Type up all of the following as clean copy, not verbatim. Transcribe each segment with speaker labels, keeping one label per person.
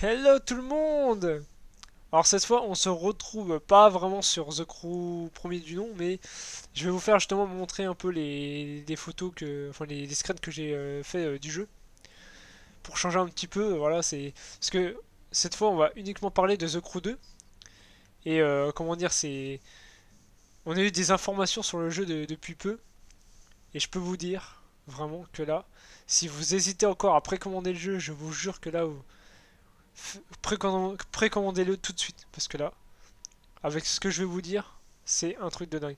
Speaker 1: Hello tout le monde! Alors cette fois on se retrouve pas vraiment sur The Crew premier du nom, mais je vais vous faire justement montrer un peu des photos enfin les screens que j'ai fait du jeu pour changer un petit peu. Voilà, c'est parce que cette fois on va uniquement parler de The Crew 2 et comment dire, on a eu des informations sur le jeu depuis peu et je peux vous dire vraiment que là, si vous hésitez encore à précommander le jeu, je vous jure que là, précommandez-le tout de suite parce que là, avec ce que je vais vous dire, c'est un truc de dingue.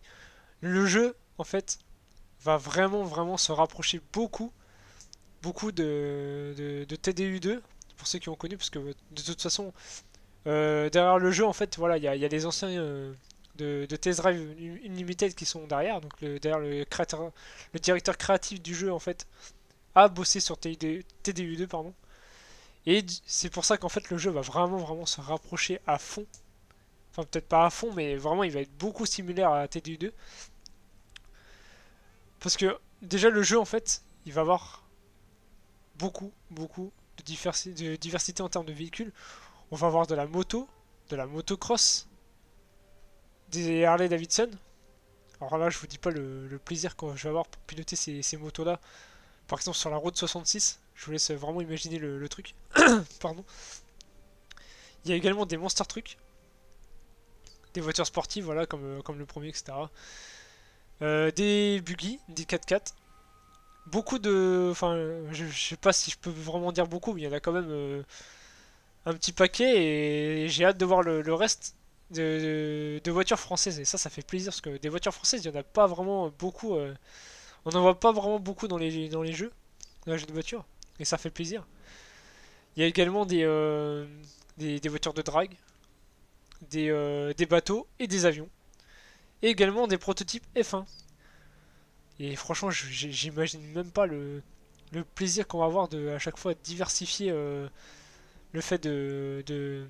Speaker 1: Le jeu, en fait, va vraiment se rapprocher beaucoup de TDU2, pour ceux qui ont connu, parce que de toute façon, derrière le jeu, en fait, voilà, il y a des anciens de Test Drive Unlimited qui sont derrière, donc derrière le directeur créatif du jeu, en fait, a bossé sur TDU2, pardon. Et c'est pour ça qu'en fait, le jeu va vraiment se rapprocher à fond. Enfin, peut-être pas à fond, mais vraiment, il va être beaucoup similaire à TDU2. Parce que déjà le jeu en fait, il va avoir beaucoup de diversité en termes de véhicules. On va avoir de la motocross, des Harley Davidson. Alors là, je vous dis pas le plaisir que je vais avoir pour piloter ces motos-là. Par exemple sur la route 66, je vous laisse vraiment imaginer le truc. Pardon. Il y a également des monster trucks, des voitures sportives, voilà, comme le premier, etc. Des buggy, des 4x4. Beaucoup de. Enfin, je sais pas si je peux vraiment dire beaucoup, mais il y en a quand même un petit paquet et j'ai hâte de voir le reste de voitures françaises. Et ça fait plaisir parce que des voitures françaises, il y en a pas vraiment beaucoup. On n'en voit pas vraiment beaucoup dans les jeux, dans les jeux de voitures. Et ça fait plaisir. Il y a également des voitures de drague, des bateaux et des avions. Et également des prototypes F1. Et franchement, j'imagine même pas le plaisir qu'on va avoir de à chaque fois diversifier le fait de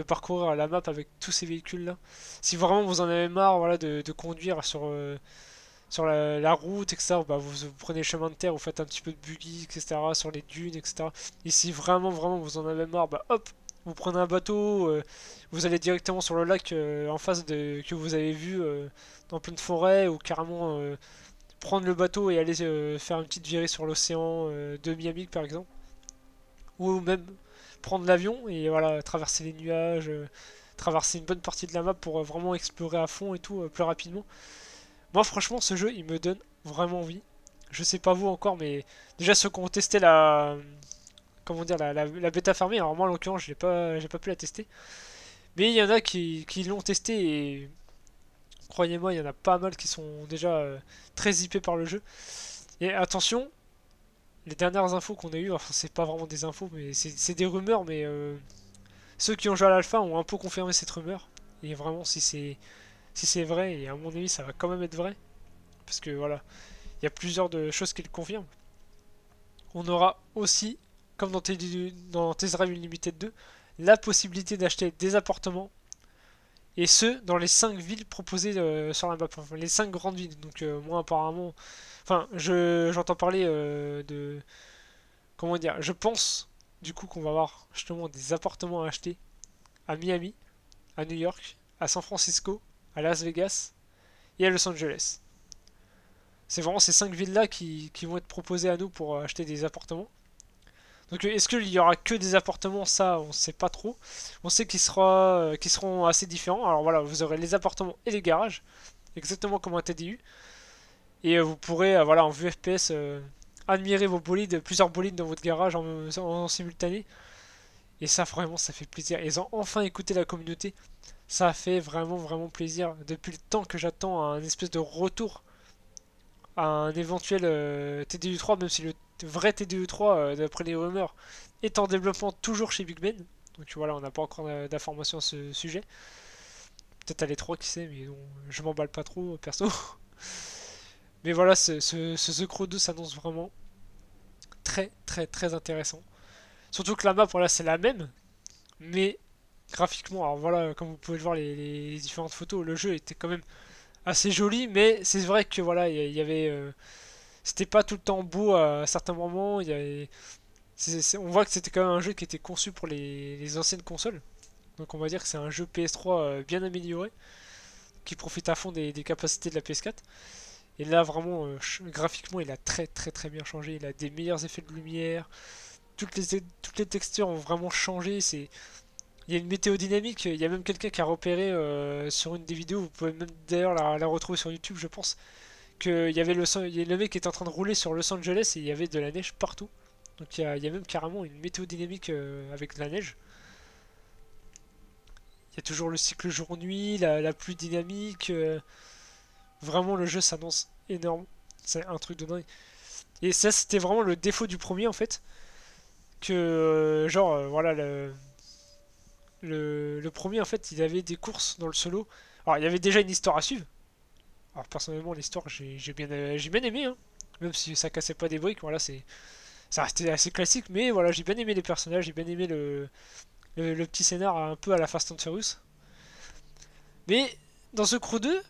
Speaker 1: parcourir la map avec tous ces véhicules là. Si vraiment vous en avez marre voilà, de conduire sur la route, etc., bah vous prenez le chemin de terre, vous faites un petit peu de buggy, etc., sur les dunes, etc. Et si vraiment vous en avez marre, bah hop, vous prenez un bateau, vous allez directement sur le lac en face que vous avez vu dans pleine forêt, ou carrément prendre le bateau et aller faire une petite virée sur l'océan de Miami par exemple, ou même prendre l'avion et voilà traverser les nuages, traverser une bonne partie de la map pour vraiment explorer à fond et tout plus rapidement. Moi franchement ce jeu il me donne vraiment envie. Je sais pas vous encore, mais déjà ceux qui ont testé la comment dire la bêta fermée, alors moi en l'occurrence j'ai pas pu la tester, mais il y en a qui l'ont testé et croyez-moi il y en a pas mal qui sont déjà très hypés par le jeu. Et attention, les dernières infos qu'on a eues, enfin c'est pas vraiment des infos, mais c'est des rumeurs, mais ceux qui ont joué à l'alpha ont un peu confirmé cette rumeur. Et vraiment, si c'est vrai, et à mon avis ça va quand même être vrai, parce que voilà, il y a plusieurs de choses qui le confirment. On aura aussi, comme dans Tezra Unlimited 2, la possibilité d'acheter des appartements, et ce, dans les 5 villes proposées sur la map, enfin, les 5 grandes villes. Donc moi apparemment, enfin j'entends parler de comment dire, je pense du coup qu'on va avoir justement des appartements à acheter à Miami, à New York, à San Francisco, à Las Vegas et à Los Angeles. C'est vraiment ces 5 villes-là qui vont être proposées à nous pour acheter des appartements. Donc est-ce qu'il y aura que des appartements? Ça, on ne sait pas trop. On sait qu'ils seront assez différents. Alors voilà, vous aurez les appartements et les garages, exactement comme un TDU. Et vous pourrez, voilà, en vue FPS, admirer vos bolides, plusieurs bolides dans votre garage en simultané. Et ça, vraiment, ça fait plaisir. Ils ont enfin écouté la communauté. Ça fait vraiment plaisir. Depuis le temps que j'attends un espèce de retour à un éventuel TDU3, même si le vrai TDU3, d'après les rumeurs, est en développement toujours chez Big Ben. Donc voilà, on n'a pas encore d'informations à ce sujet. Peut-être à l'E3, qui sait, mais non, je m'emballe pas trop, perso. Mais voilà, ce The Crow 2 s'annonce vraiment très intéressant. Surtout que la map, voilà, c'est la même, mais graphiquement, alors voilà, comme vous pouvez le voir, les différentes photos, le jeu était quand même assez joli, mais c'est vrai que voilà, il y avait, c'était pas tout le temps beau à certains moments. Il y avait, On voit que c'était quand même un jeu qui était conçu pour les anciennes consoles. Donc on va dire que c'est un jeu PS3 bien amélioré, qui profite à fond des capacités de la PS4. Et là vraiment, graphiquement, il a très très très bien changé. Il a des meilleurs effets de lumière. Toutes les textures ont vraiment changé. Il y a une météo dynamique. Il y a même quelqu'un qui a repéré sur une des vidéos. Vous pouvez même d'ailleurs la retrouver sur YouTube, je pense. Que il y avait le mec qui était en train de rouler sur Los Angeles et il y avait de la neige partout. Donc il y a même carrément une météo dynamique avec de la neige. Il y a toujours le cycle jour-nuit, la pluie dynamique. Vraiment, le jeu s'annonce énorme. C'est un truc de dingue. Et ça, c'était vraiment le défaut du premier en fait. Que, genre, voilà, le premier en fait, il avait des courses dans le solo. Alors, il y avait déjà une histoire à suivre. Alors, personnellement, l'histoire, j'ai bien aimé, hein. Même si ça cassait pas des briques, voilà, ça restait assez classique. Mais voilà, j'ai bien aimé les personnages, j'ai bien aimé le petit scénar un peu à la Fast and Furious. Mais dans ce Crew 2,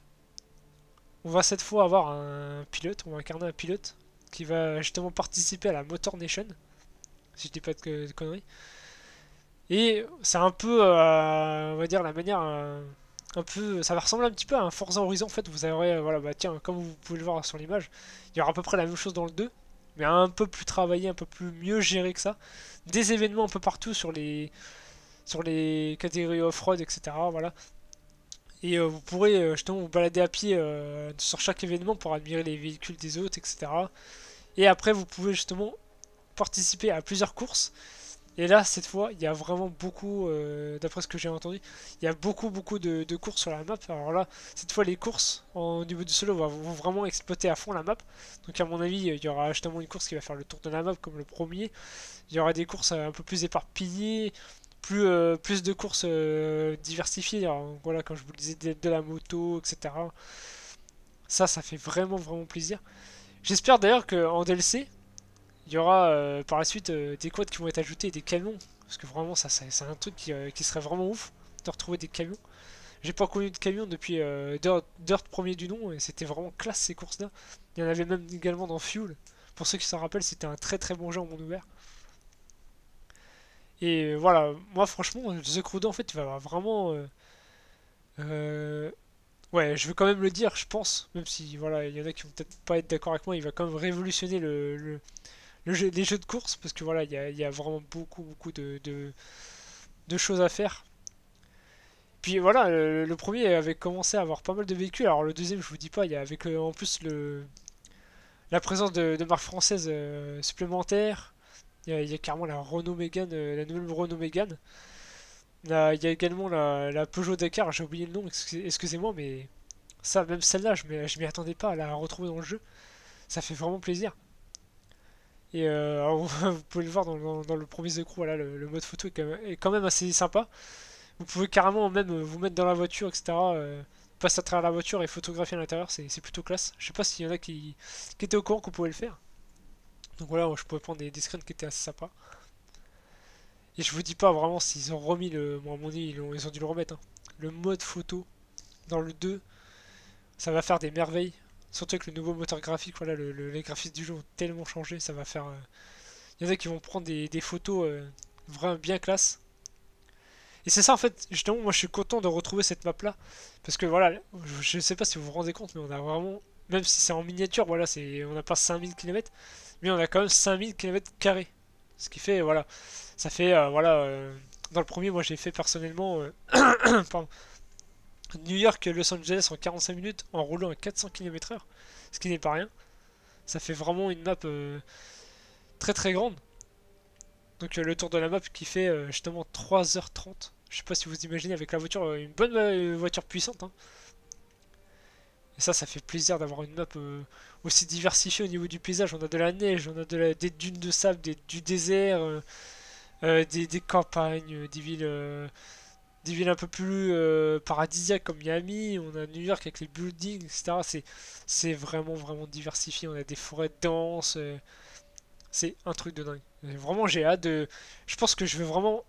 Speaker 1: on va cette fois avoir un pilote, on va incarner un pilote qui va justement participer à la Motor Nation, si je dis pas de conneries. Et c'est un peu, on va dire, la manière, un peu, ça va ressembler un petit peu à un Forza Horizon en fait. Vous aurez, voilà, bah tiens, comme vous pouvez le voir sur l'image, il y aura à peu près la même chose dans le 2, mais un peu plus travaillé, un peu plus mieux géré que ça. Des événements un peu partout sur les catégories off-road, etc. Voilà. Et vous pourrez justement vous balader à pied sur chaque événement pour admirer les véhicules des autres, etc. Et après, vous pouvez justement participer à plusieurs courses. Et là, cette fois, il y a vraiment beaucoup, d'après ce que j'ai entendu, il y a beaucoup, beaucoup de courses sur la map. Alors là, cette fois, les courses au niveau du solo vont vraiment exploiter à fond la map. Donc, à mon avis, il y aura justement une course qui va faire le tour de la map comme le premier. Il y aura des courses un peu plus éparpillées, plus de courses diversifiées. Alors, voilà, comme je vous le disais, de la moto, etc. Ça fait vraiment, vraiment plaisir. J'espère d'ailleurs qu'en DLC, il y aura par la suite des quads qui vont être ajoutés et des camions. Parce que vraiment, ça, c'est un truc qui serait vraiment ouf de retrouver des camions. J'ai pas connu de camions depuis Dirt premier du nom et c'était vraiment classe ces courses-là. Il y en avait même également dans Fuel. Pour ceux qui s'en rappellent, c'était un très très bon jeu en monde ouvert. Et voilà, moi franchement, The Crew 2 en fait, il va vraiment. Euh, ouais, je veux quand même le dire, je pense. Même si voilà, il y en a qui vont peut-être pas être d'accord avec moi, il va quand même révolutionner les jeux de course parce que voilà, il y a vraiment beaucoup, beaucoup de choses à faire. Puis voilà, le premier avait commencé à avoir pas mal de véhicules. Alors le deuxième, je vous dis pas, il y a avec en plus la présence de marques françaises supplémentaires. Il y a carrément la Renault Mégane, la nouvelle Renault Mégane. Il y a également la Peugeot Dakar, j'ai oublié le nom, excusez-moi, mais ça, même celle-là, je m'y attendais pas à la retrouver dans le jeu. Ça fait vraiment plaisir. Et alors, vous pouvez le voir dans le premier The Crew, voilà, le mode photo est quand même assez sympa. Vous pouvez carrément même vous mettre dans la voiture, etc. Passer à travers la voiture et photographier à l'intérieur, c'est plutôt classe. Je sais pas s'il y en a qui étaient au courant qu'on pouvait le faire. Donc voilà, moi, je pouvais prendre des screens qui étaient assez sympas. Et je vous dis pas vraiment s'ils ont remis le. Bon, à mon avis, ils ont dû le remettre, hein. Le mode photo dans le 2, ça va faire des merveilles. Surtout avec le nouveau moteur graphique, voilà, les graphismes du jeu ont tellement changé, ça va faire. Il y en a qui vont prendre des photos vraiment bien classe. Et c'est ça en fait, justement, moi je suis content de retrouver cette map là. Parce que voilà, je sais pas si vous vous rendez compte, mais on a vraiment. Même si c'est en miniature, voilà, on n'a pas 5000 km, mais on a quand même 5000 km carrés. Ce qui fait, voilà, ça fait, voilà, dans le premier, moi j'ai fait personnellement pardon, New York, Los Angeles en 45 minutes en roulant à 400 km/h, ce qui n'est pas rien. Ça fait vraiment une map très très grande. Donc le tour de la map qui fait justement 3h30. Je sais pas si vous imaginez avec la voiture, une bonne voiture puissante, hein. Et ça fait plaisir d'avoir une map aussi diversifiée au niveau du paysage. On a de la neige, on a des dunes de sable, du désert, des campagnes, des villes un peu plus paradisiaques comme Miami. On a New York avec les buildings, etc. C'est vraiment vraiment diversifié. On a des forêts denses. C'est un truc de dingue. Vraiment, j'ai hâte de. Je pense que je vais vraiment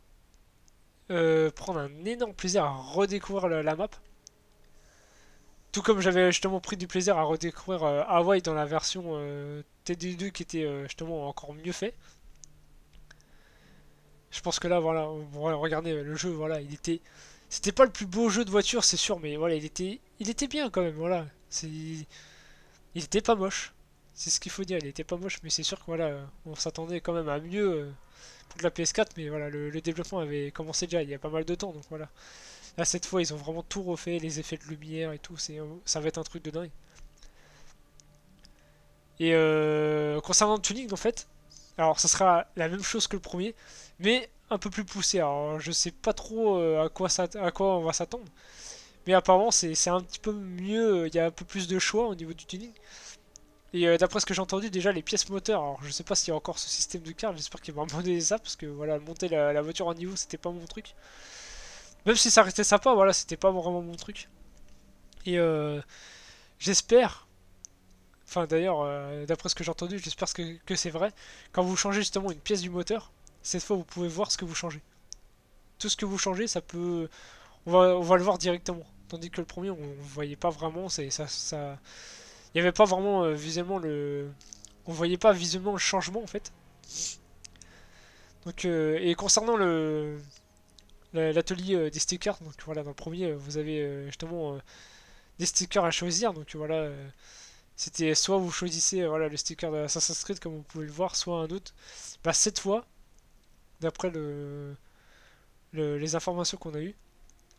Speaker 1: prendre un énorme plaisir à redécouvrir la map. Tout comme j'avais justement pris du plaisir à redécouvrir Hawaii dans la version TD2 qui était justement encore mieux fait. Je pense que là, voilà, regardez le jeu, voilà, c'était pas le plus beau jeu de voiture, c'est sûr, mais voilà, il était bien quand même, voilà. Il était pas moche. C'est ce qu'il faut dire, il était pas moche, mais c'est sûr que voilà, on s'attendait quand même à mieux pour de la PS4, mais voilà, le développement avait commencé déjà il y a pas mal de temps, donc voilà. Là, cette fois, ils ont vraiment tout refait, les effets de lumière et tout, ça va être un truc de dingue. Et concernant le tuning, en fait, alors ça sera la même chose que le premier, mais un peu plus poussé. Alors je sais pas trop à quoi on va s'attendre, mais apparemment c'est un petit peu mieux, il y a un peu plus de choix au niveau du tuning. Et d'après ce que j'ai entendu, déjà les pièces moteurs, alors je sais pas s'il y a encore ce système de carte, j'espère qu'ils vont abandonner ça, parce que voilà, monter la voiture en niveau, c'était pas mon truc. Même si ça restait sympa, voilà, c'était pas vraiment mon truc. Et j'espère, enfin d'ailleurs, d'après ce que j'ai entendu, j'espère que c'est vrai, quand vous changez justement une pièce du moteur, cette fois vous pouvez voir ce que vous changez. Tout ce que vous changez, ça peut, on va le voir directement. Tandis que le premier, on voyait pas vraiment, il y avait pas vraiment visuellement on voyait pas visuellement le changement en fait. Donc, et concernant l'atelier des stickers, donc voilà, dans le premier, vous avez justement des stickers à choisir. Donc voilà, c'était soit vous choisissez voilà, le sticker de Assassin's Creed comme vous pouvez le voir, soit un autre. Bah, cette fois, d'après les informations qu'on a eues,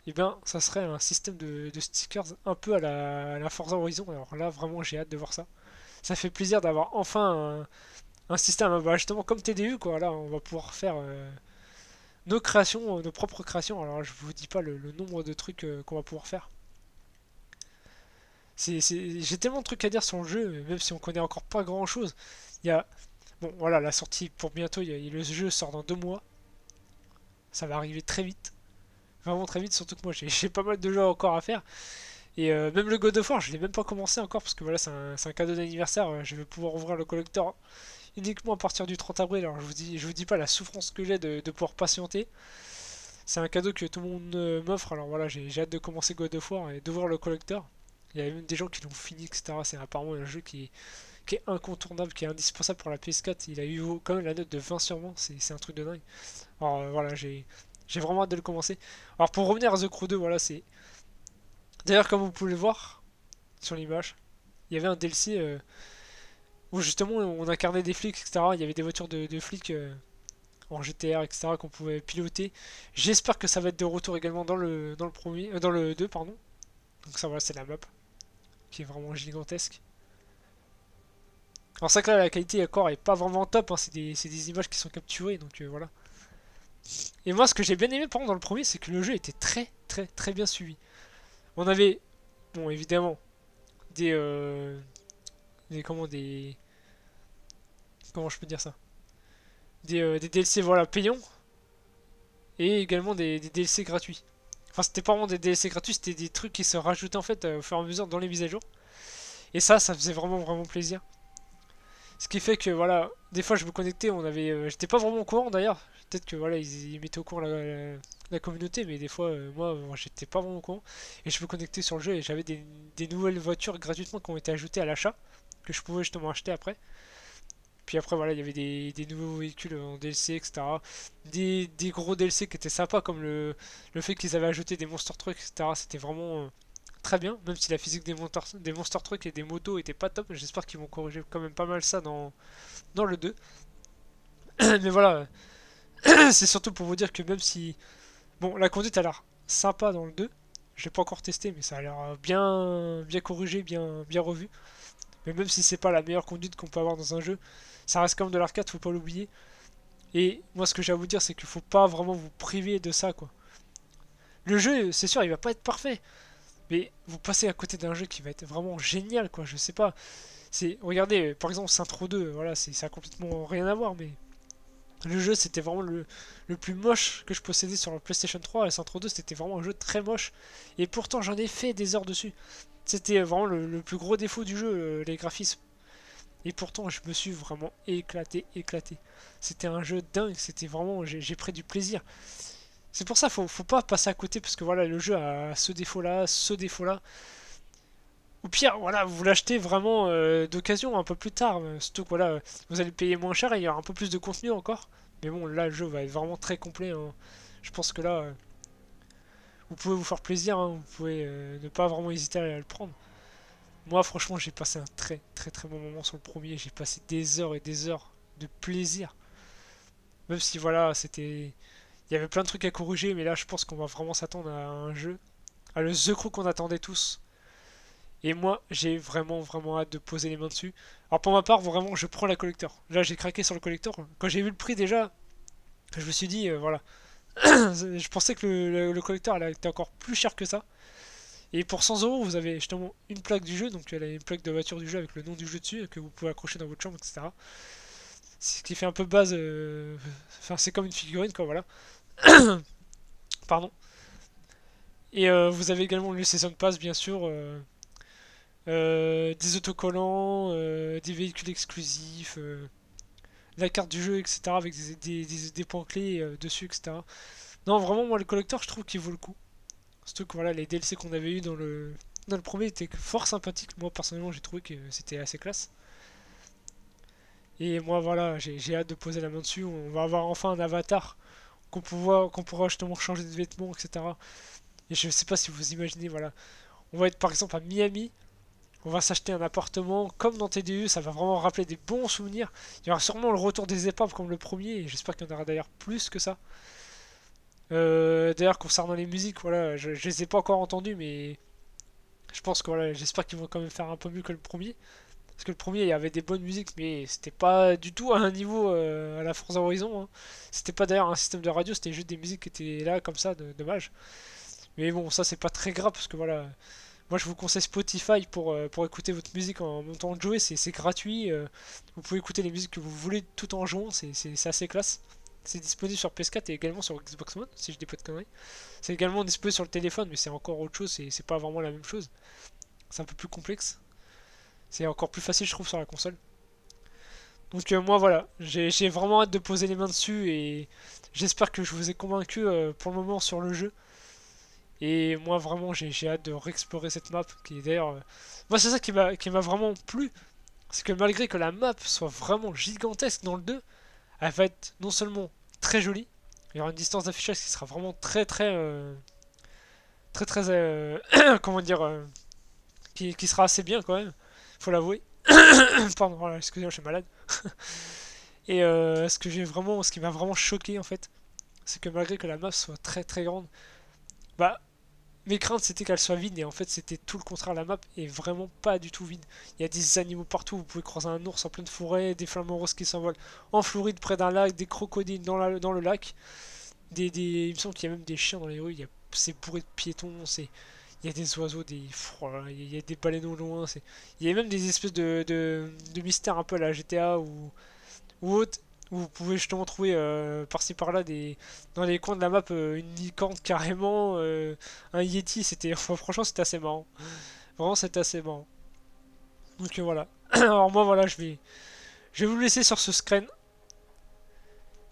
Speaker 1: et bien ça serait un système de stickers un peu à la Forza Horizon. Alors là, vraiment, j'ai hâte de voir ça. Ça fait plaisir d'avoir enfin un système, bah, justement comme TDU, quoi. Là, on va pouvoir faire nos créations, nos propres créations. Alors je vous dis pas le nombre de trucs qu'on va pouvoir faire. J'ai tellement de trucs à dire sur le jeu, même si on connaît encore pas grand chose. Il y a, bon voilà, la sortie pour bientôt, le jeu sort dans 2 mois. Ça va arriver très vite, vraiment très vite, surtout que moi j'ai pas mal de jeux encore à faire. Et même le God of War, je l'ai même pas commencé encore parce que voilà, c'est un cadeau d'anniversaire. Je vais pouvoir ouvrir le collector uniquement à partir du 30 avril. Alors je vous dis pas la souffrance que j'ai de pouvoir patienter. C'est un cadeau que tout le monde m'offre. Alors voilà, j'ai hâte de commencer God of War et d'ouvrir le collector. Il y a même des gens qui l'ont fini, etc. C'est apparemment un jeu qui est incontournable, qui est indispensable pour la PS4. Il a eu quand même la note de 20 sur 20. C'est un truc de dingue. Alors voilà, j'ai vraiment hâte de le commencer. Alors pour revenir à The Crew 2, voilà, c'est. D'ailleurs, comme vous pouvez le voir sur l'image, il y avait un DLC où justement on incarnait des flics, etc. Il y avait des voitures de flics en GTR, etc. qu'on pouvait piloter. J'espère que ça va être de retour également dans le premier, dans le 2, pardon. Donc ça voilà, c'est la map qui est vraiment gigantesque. Alors c'est que là la qualité encore est pas vraiment top, hein, c'est des images qui sont capturées, donc voilà. Et moi ce que j'ai bien aimé par exemple dans le premier, c'est que le jeu était très bien suivi. On avait, bon évidemment, des, des comment je peux dire ça, des DLC voilà payants et également des DLC gratuits. Enfin c'était pas vraiment des DLC gratuits, c'était des trucs qui se rajoutaient en fait au fur et à mesure dans les mises à jour. Et ça faisait vraiment plaisir. Ce qui fait que voilà, des fois je me connectais, j'étais pas vraiment au courant d'ailleurs. Peut-être que voilà, ils mettaient au courant la communauté, mais des fois moi j'étais pas vraiment au courant. Et je me connectais sur le jeu et j'avais des nouvelles voitures gratuitement qui ont été ajoutées à l'achat, que je pouvais justement acheter après. Puis après voilà, il y avait des nouveaux véhicules en DLC, etc. Des gros DLC qui étaient sympas, comme le fait qu'ils avaient ajouté des Monster Trucks, etc. C'était vraiment très bien, même si la physique des Monster Trucks et des motos était pas top. J'espère qu'ils vont corriger quand même pas mal ça dans le 2. Mais voilà, c'est surtout pour vous dire que même si... Bon, la conduite a l'air sympa dans le 2. Je l'ai pas encore testé, mais ça a l'air bien corrigé, bien revu. Mais même si c'est pas la meilleure conduite qu'on peut avoir dans un jeu, ça reste quand même de l'arcade, faut pas l'oublier. Et moi, ce que j'ai à vous dire, c'est qu'il faut pas vraiment vous priver de ça, quoi. Le jeu, c'est sûr, il va pas être parfait. Mais vous passez à côté d'un jeu qui va être vraiment génial, quoi. Je sais pas. Regardez, par exemple, Saints 2, voilà, ça a complètement rien à voir, mais le jeu, c'était vraiment le plus moche que je possédais sur la PlayStation 3. Et Saints 2, c'était vraiment un jeu très moche. Et pourtant, j'en ai fait des heures dessus. C'était vraiment le plus gros défaut du jeu, les graphismes. Et pourtant, je me suis vraiment éclaté. C'était un jeu dingue, c'était vraiment, j'ai pris du plaisir. C'est pour ça, faut pas passer à côté, parce que voilà, le jeu a ce défaut-là, ce défaut-là. Ou pire, voilà, vous l'achetez vraiment d'occasion un peu plus tard. Surtout que voilà, vous allez payer moins cher et il y aura un peu plus de contenu encore. Mais bon, là, le jeu va être vraiment très complet, hein. Je pense que là, vous pouvez vous faire plaisir, hein. Vous pouvez ne pas vraiment hésiter à le prendre. Moi, franchement, j'ai passé un très très très bon moment sur le premier. J'ai passé des heures et des heures de plaisir. Même si, voilà, c'était... Il y avait plein de trucs à corriger, mais là, je pense qu'on va vraiment s'attendre à un jeu, à le The Crew qu'on attendait tous. Et moi, j'ai vraiment vraiment hâte de poser les mains dessus. Alors pour ma part, vraiment, je prends la collector. Là, j'ai craqué sur le collector. Quand j'ai vu le prix déjà, je me suis dit, voilà. Je pensais que le collector elle était encore plus cher que ça. Et pour 100 euros, vous avez justement une plaque du jeu, donc elle a une plaque de voiture du jeu avec le nom du jeu dessus, que vous pouvez accrocher dans votre chambre, etc. Ce qui fait un peu base. Enfin, c'est comme une figurine, quoi, voilà. Pardon. Et vous avez également le Season Pass, bien sûr. Des autocollants, des véhicules exclusifs, la carte du jeu, etc. avec des points clés dessus, etc. Non, vraiment, moi, le collector, je trouve qu'il vaut le coup. Surtout que voilà, les DLC qu'on avait eu dans le premier étaient fort sympathiques. Moi, personnellement, j'ai trouvé que c'était assez classe. Et moi, voilà, j'ai hâte de poser la main dessus. On va avoir enfin un avatar qu'on pourra justement changer de vêtements, etc. Et je sais pas si vous imaginez, voilà. On va être par exemple à Miami. On va s'acheter un appartement comme dans TDU, ça va vraiment rappeler des bons souvenirs. Il y aura sûrement le retour des épaves comme le premier, et j'espère qu'il y en aura d'ailleurs plus que ça. D'ailleurs, concernant les musiques, voilà, je les ai pas encore entendues, mais je pense que voilà, j'espère qu'ils vont quand même faire un peu mieux que le premier. Parce que le premier, il y avait des bonnes musiques, mais c'était pas du tout à un niveau à la Forza Horizon, hein. C'était pas d'ailleurs un système de radio, c'était juste des musiques qui étaient là comme ça, dommage. Mais bon, ça c'est pas très grave parce que voilà, moi je vous conseille Spotify pour écouter votre musique en montant de jouer, c'est gratuit. Vous pouvez écouter les musiques que vous voulez tout en jouant, c'est assez classe. C'est disponible sur PS4 et également sur Xbox One, si je dis pas de conneries. C'est également disponible sur le téléphone, mais c'est encore autre chose, c'est pas vraiment la même chose. C'est un peu plus complexe. C'est encore plus facile, je trouve, sur la console. Donc moi voilà, j'ai vraiment hâte de poser les mains dessus et j'espère que je vous ai convaincu pour le moment sur le jeu. Et moi vraiment j'ai hâte de réexplorer cette map qui est d'ailleurs... Moi c'est ça qui m'a vraiment plu. C'est que malgré que la map soit vraiment gigantesque dans le 2, elle va être non seulement très jolie, il y aura une distance d'affichage qui sera vraiment très comment dire qui sera assez bien quand même, faut l'avouer. Pardon, voilà, excusez-moi, je suis malade. Et ce qui m'a vraiment choqué en fait, c'est que malgré que la map soit très très grande, bah mes craintes c'était qu'elle soit vide et en fait c'était tout le contraire, la map est vraiment pas du tout vide. Il y a des animaux partout, vous pouvez croiser un ours en pleine forêt, des flamants roses qui s'envolent en Floride près d'un lac, des crocodiles dans le lac, il me semble qu'il y a même des chiens dans les rues, c'est bourré de piétons, il y a des oiseaux, il y a des baleines au loin, il y a même des espèces de mystères un peu à la GTA ou autre, où vous pouvez justement trouver par-ci par-là dans les coins de la map une licorne carrément, un yeti, enfin, franchement c'était assez marrant. Vraiment c'était assez marrant. Donc voilà. Alors moi voilà, je vais vous laisser sur ce screen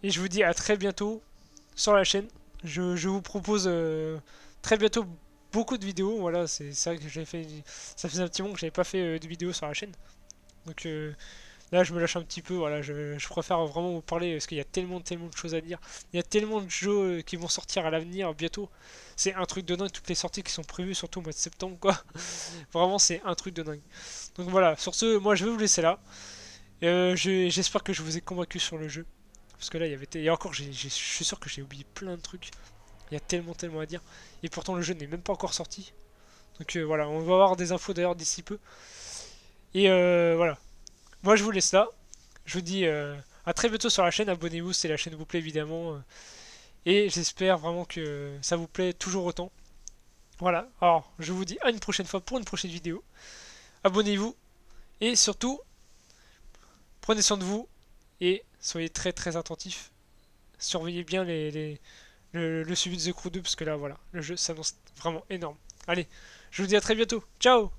Speaker 1: et je vous dis à très bientôt sur la chaîne. Je vous propose très bientôt beaucoup de vidéos. Voilà, c'est vrai que ça faisait un petit moment que j'avais pas fait de vidéos sur la chaîne. Donc là, je me lâche un petit peu, voilà, je préfère vraiment vous parler parce qu'il y a tellement de choses à dire. Il y a tellement de jeux qui vont sortir à l'avenir bientôt. C'est un truc de dingue, toutes les sorties qui sont prévues, surtout au mois de septembre, quoi. Vraiment, c'est un truc de dingue. Donc voilà, sur ce, moi je vais vous laisser là. J'espère que je vous ai convaincu sur le jeu. Parce que là, et encore, je suis sûr que j'ai oublié plein de trucs. Il y a tellement à dire. Et pourtant, le jeu n'est même pas encore sorti. Donc voilà, on va avoir des infos d'ailleurs d'ici peu. Et voilà. Moi, je vous laisse là. Je vous dis à très bientôt sur la chaîne. Abonnez-vous si la chaîne vous plaît, évidemment. Et j'espère vraiment que ça vous plaît toujours autant. Voilà. Alors, je vous dis à une prochaine fois pour une prochaine vidéo. Abonnez-vous. Et surtout, prenez soin de vous. Et soyez très attentifs. Surveillez bien le suivi de The Crew 2. Parce que là, voilà, le jeu s'annonce vraiment énorme. Allez, je vous dis à très bientôt. Ciao!